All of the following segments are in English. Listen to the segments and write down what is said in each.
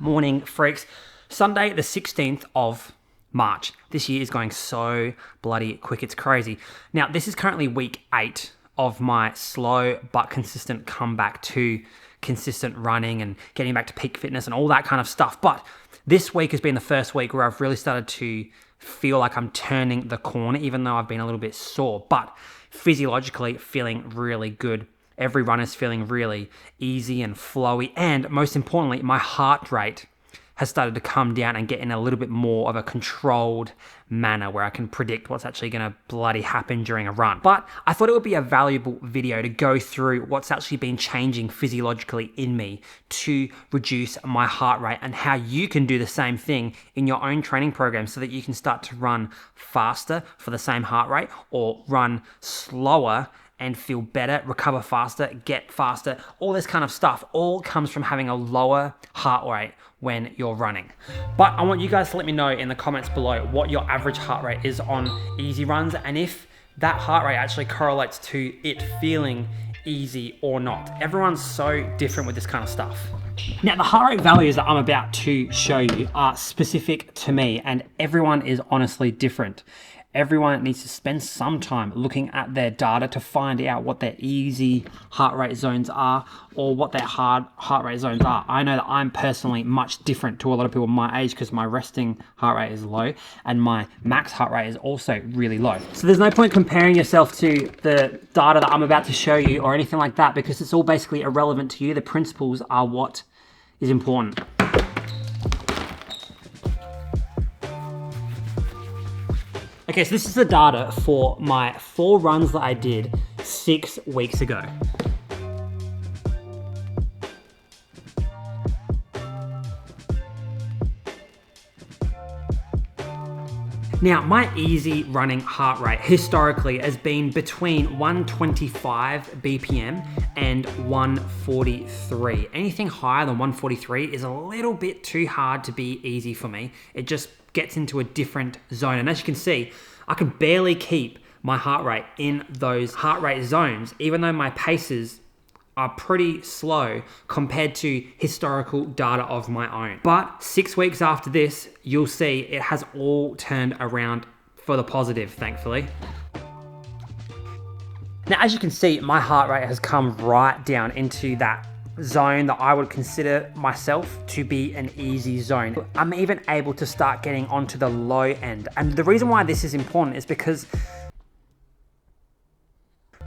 morning, freaks. Sunday, the 16th of March. This year is going so bloody quick. It's crazy. Now, this is currently week 8 of my slow but consistent comeback to consistent running and getting back to peak fitness and all that kind of stuff. But this week has been the first week where I've really started to feel like I'm turning the corner, even though I've been a little bit sore, but physiologically feeling really good. Every run is feeling really easy and flowy. And most importantly, my heart rate has started to come down and get in a little bit more of a controlled manner where I can predict what's actually going to bloody happen during a run. But I thought it would be a valuable video to go through what's actually been changing physiologically in me to reduce my heart rate and how you can do the same thing in your own training program so that you can start to run faster for the same heart rate or run slower and feel better, recover faster, get faster. All this kind of stuff all comes from having a lower heart rate when you're running. But I want you guys to let me know in the comments below what your average heart rate is on easy runs and if that heart rate actually correlates to it feeling easy or not. Everyone's so different with this kind of stuff. Now, the heart rate values that I'm about to show you are specific to me, and everyone is honestly different. Everyone needs to spend some time looking at their data to find out what their easy heart rate zones are or what their hard heart rate zones are. I know that I'm personally much different to a lot of people my age because my resting heart rate is low and my max heart rate is also really low. So there's no point comparing yourself to the data that I'm about to show you or anything like that because it's all basically irrelevant to you. The principles are what is important. Okay, so this is the data for my 4 runs that I did 6 weeks ago. Now, my easy running heart rate historically has been between 125 BPM and 143. Anything higher than 143 is a little bit too hard to be easy for me. It just gets into a different zone. And as you can see, I can barely keep my heart rate in those heart rate zones, even though my paces are pretty slow compared to historical data of my own. But 6 weeks after this, you'll see it has all turned around for the positive, thankfully. Now, as you can see, my heart rate has come right down into that zone that I would consider myself to be an easy zone. I'm even able to start getting onto the low end. And the reason why this is important is because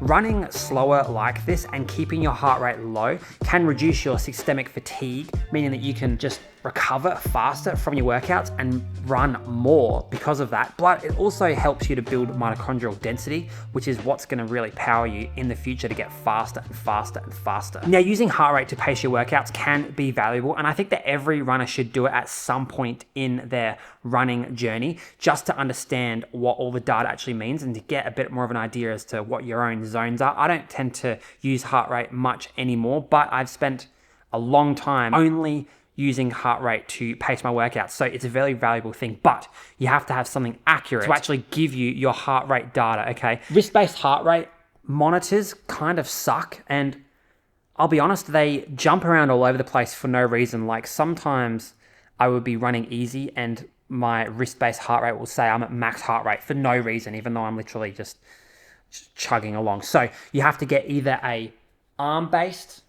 running slower like this and keeping your heart rate low can reduce your systemic fatigue, meaning that you can just recover faster from your workouts and run more because of that. But it also helps you to build mitochondrial density, which is what's going to really power you in the future to get faster and faster and faster. Now, using heart rate to pace your workouts can be valuable, and I think that every runner should do it at some point in their running journey just to understand what all the data actually means and to get a bit more of an idea as to what your own zones are. I don't tend to use heart rate much anymore, but I've spent a long time only using heart rate to pace my workouts. So it's a very valuable thing, but you have to have something accurate to actually give you your heart rate data, okay? Wrist-based heart rate monitors kind of suck, and I'll be honest, they jump around all over the place for no reason. Like sometimes I would be running easy and my wrist-based heart rate will say I'm at max heart rate for no reason, even though I'm literally just chugging along. So you have to get either a arm-based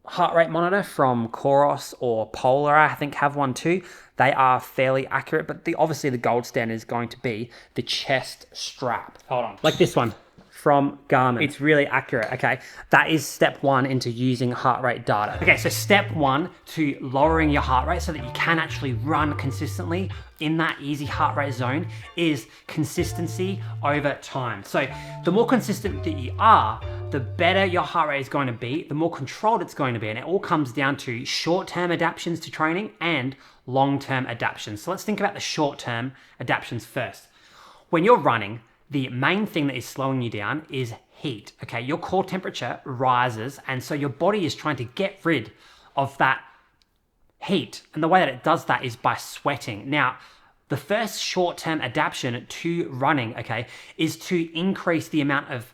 heart rate monitor from Coros or Polar, I think, have one too. They are fairly accurate, but obviously the gold standard is going to be the chest strap. Hold on. Like this one from Garmin. It's really accurate, okay? That is step 1 into using heart rate data. Okay, so step 1 to lowering your heart rate so that you can actually run consistently in that easy heart rate zone is consistency over time. So the more consistent that you are, the better your heart rate is going to be, the more controlled it's going to be. And it all comes down to short-term adaptations to training and long-term adaptations. So let's think about the short-term adaptations first. When you're running, the main thing that is slowing you down is heat, okay? Your core temperature rises, and so your body is trying to get rid of that heat. And the way that it does that is by sweating. Now, the first short-term adaptation to running, okay, is to increase the amount of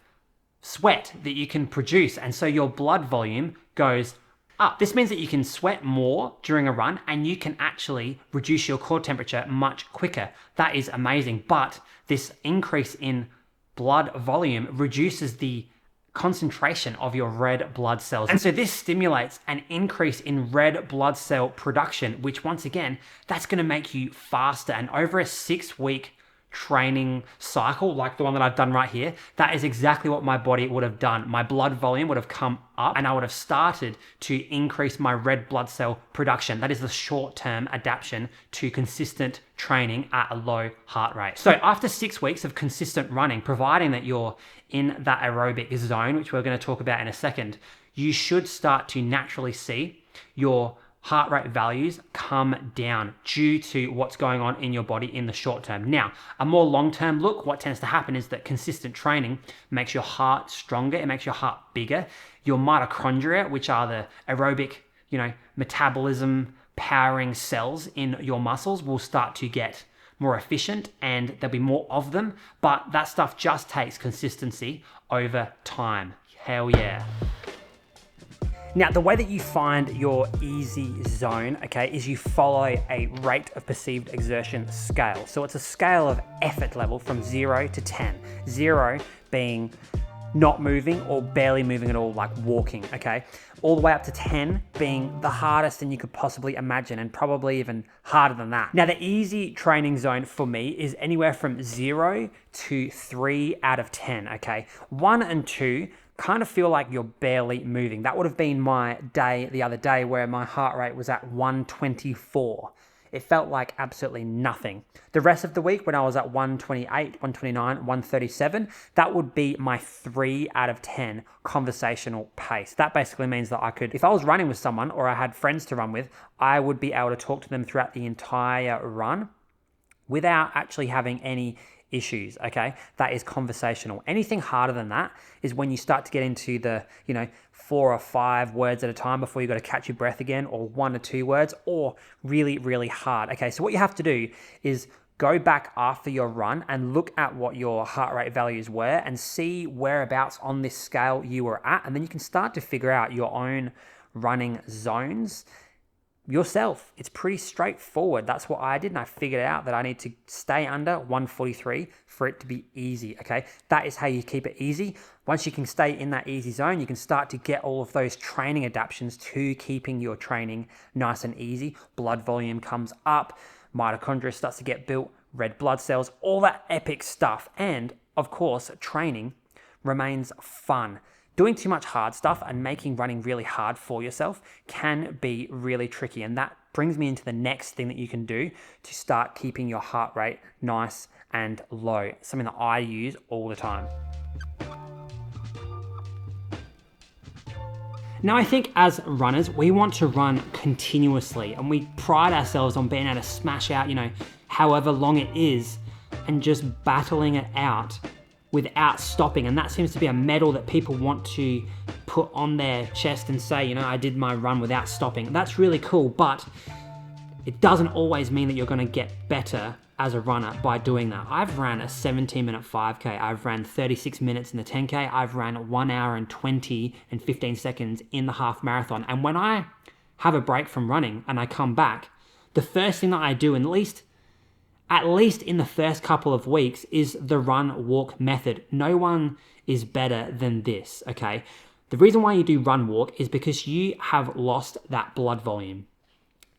sweat that you can produce. And so your blood volume goes up. This means that you can sweat more during a run and you can actually reduce your core temperature much quicker. That is amazing. But this increase in blood volume reduces the concentration of your red blood cells. And so this stimulates an increase in red blood cell production, which once again, that's going to make you faster. And over a 6-week training cycle, like the one that I've done right here, that is exactly what my body would have done. My blood volume would have come up and I would have started to increase my red blood cell production. That is the short-term adaptation to consistent training at a low heart rate. So after 6 weeks of consistent running, providing that you're in that aerobic zone, which we're going to talk about in a second, you should start to naturally see your heart rate values come down due to what's going on in your body in the short term. Now, a more long-term look, what tends to happen is that consistent training makes your heart stronger, it makes your heart bigger. Your mitochondria, which are the aerobic, metabolism powering cells in your muscles, will start to get more efficient and there'll be more of them, but that stuff just takes consistency over time. Hell yeah. Now, the way that you find your easy zone, okay, is you follow a rate of perceived exertion scale. So it's a scale of effort level from 0 to 10. 0 being not moving or barely moving at all, like walking, okay? All the way up to 10 being the hardest thing you could possibly imagine, and probably even harder than that. Now, the easy training zone for me is anywhere from 0 to 3 out of 10, okay? 1 and 2 kind of feel like you're barely moving. That would have been my day the other day where my heart rate was at 124. It felt like absolutely nothing. The rest of the week when I was at 128, 129, 137, that would be my 3 out of 10 conversational pace. That basically means that I could, if I was running with someone or I had friends to run with, I would be able to talk to them throughout the entire run without actually having any issues, okay? That is conversational. Anything harder than that is when you start to get into the, 4 or 5 words at a time before you got to catch your breath again, or 1 or 2 words, or really, really hard. Okay, so what you have to do is go back after your run and look at what your heart rate values were and see whereabouts on this scale you were at, and then you can start to figure out your own running zones yourself. It's pretty straightforward. That's what I did, and I figured out that I need to stay under 143 for it to be easy, okay? That is how you keep it easy. Once you can stay in that easy zone, you can start to get all of those training adaptations to keeping your training nice and easy. Blood volume comes up, mitochondria starts to get built, red blood cells, all that epic stuff. And of course, training remains fun. Doing too much hard stuff and making running really hard for yourself can be really tricky. And that brings me into the next thing that you can do to start keeping your heart rate nice and low. Something that I use all the time. Now, I think as runners, we want to run continuously and we pride ourselves on being able to smash out, however long it is and just battling it out without stopping. And that seems to be a medal that people want to put on their chest and say, I did my run without stopping. That's really cool, but it doesn't always mean that you're going to get better as a runner by doing that. I've ran a 17-minute 5K. I've ran 36 minutes in the 10K. I've ran 1 hour and 20 and 15 seconds in the half marathon. And when I have a break from running and I come back, the first thing that I do, at least in the first couple of weeks, is the run-walk method. No one is better than this, okay? The reason why you do run-walk is because you have lost that blood volume.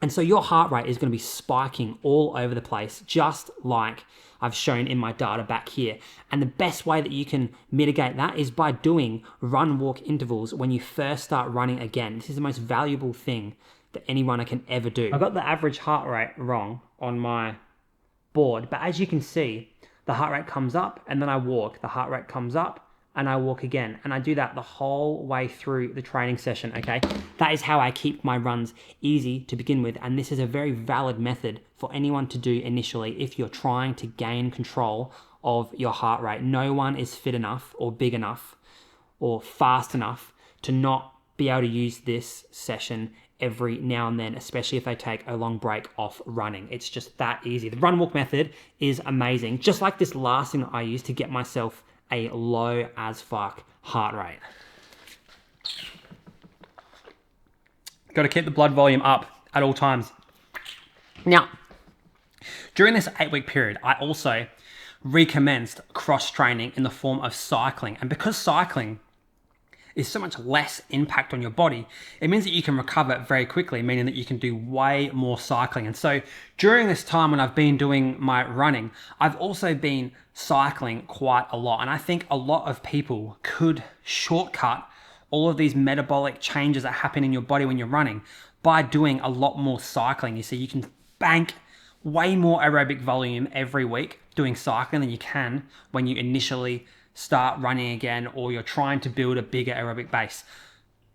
And so your heart rate is going to be spiking all over the place, just like I've shown in my data back here. And the best way that you can mitigate that is by doing run-walk intervals when you first start running again. This is the most valuable thing that any runner can ever do. I got the average heart rate wrong on my board, but as you can see, the heart rate comes up and then I walk. The heart rate comes up and I walk again. And I do that the whole way through the training session, okay? That is how I keep my runs easy to begin with. And this is a very valid method for anyone to do initially if you're trying to gain control of your heart rate. No one is fit enough or big enough or fast enough to not be able to use this session every now and then, especially if they take a long break off running. It's just that easy. The run walk method is amazing. Just like this last thing that I use to get myself a low as fuck heart rate. Got to keep the blood volume up at all times. Now, during this 8-week period, I also recommenced cross-training in the form of cycling. And because cycling is so much less impact on your body, it means that you can recover very quickly, meaning that you can do way more cycling. And so during this time when I've been doing my running, I've also been cycling quite a lot. And I think a lot of people could shortcut all of these metabolic changes that happen in your body when you're running by doing a lot more cycling. You see, you can bank way more aerobic volume every week doing cycling than you can when you initially start running again, or you're trying to build a bigger aerobic base.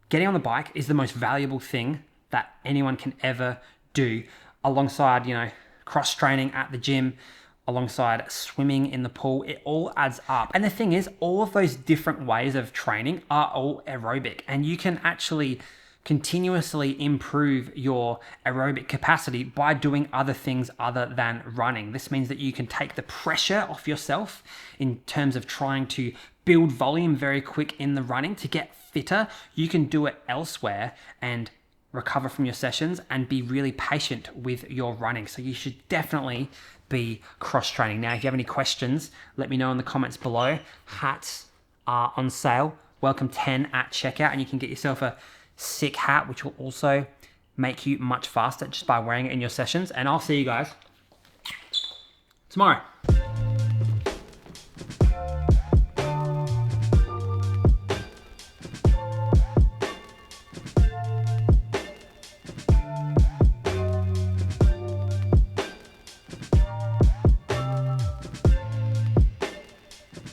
Getting on the bike is the most valuable thing that anyone can ever do, alongside, cross training at the gym, alongside swimming in the pool. It all adds up. And the thing is, all of those different ways of training are all aerobic, and you can actually continuously improve your aerobic capacity by doing other things other than running. This means that you can take the pressure off yourself in terms of trying to build volume very quick in the running to get fitter. You can do it elsewhere and recover from your sessions and be really patient with your running. So you should definitely be cross-training. Now, if you have any questions, let me know in the comments below. Hats are on sale. Welcome 10 at checkout, and you can get yourself a sick hat, which will also make you much faster just by wearing it in your sessions. And I'll see you guys tomorrow.